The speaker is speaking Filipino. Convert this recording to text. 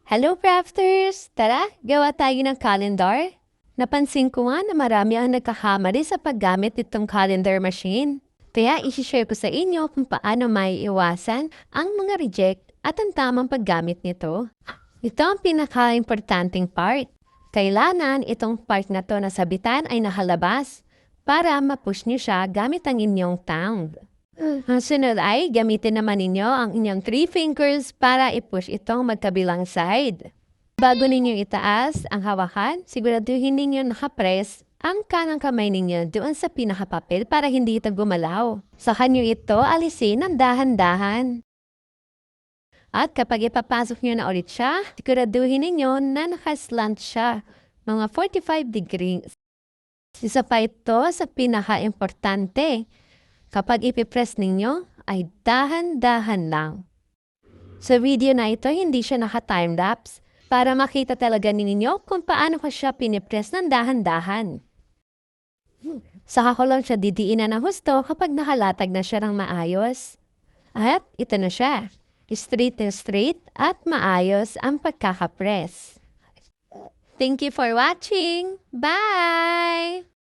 Hello, crafters! Tara, gawa tayo ng calendar. Napansin ko nga na marami ang nagkakamali sa paggamit nitong calendar machine. Kaya isi-share ko sa inyo kung paano may iwasan ang mga reject at ang tamang paggamit nito. Ito ang pinaka-importanting part. Kailangan itong part na to na sabitan ay nakalabas para ma-push niyo siya gamit ang inyong tongue. Ang sunod ay gamitin naman ninyo ang inyong 3 fingers para i-push itong magkabilang side. Bago ninyo itaas ang hawakan, siguraduhin ninyo nakapress ang kanang kamay ninyo doon sa pinakapapel para hindi ito gumalaw. Saka nyo ito alisin ng dahan-dahan. At kapag ipapasok nyo na ulit siya, siguraduhin ninyo na nakaslant siya, mga 45 degrees. Isa pa ito sa pinaka-importante. Kapag ipipress ninyo, ay dahan-dahan lang. Sa video na ito, hindi siya naka-timelapse para makita talaga ninyo kung paano ko siya pinipress ng dahan-dahan. Saka ko lang siya didiinan ng husto kapag nakalatag na siya ng maayos. At ito na siya. Straight na straight at maayos ang pagkakapress. Thank you for watching! Bye!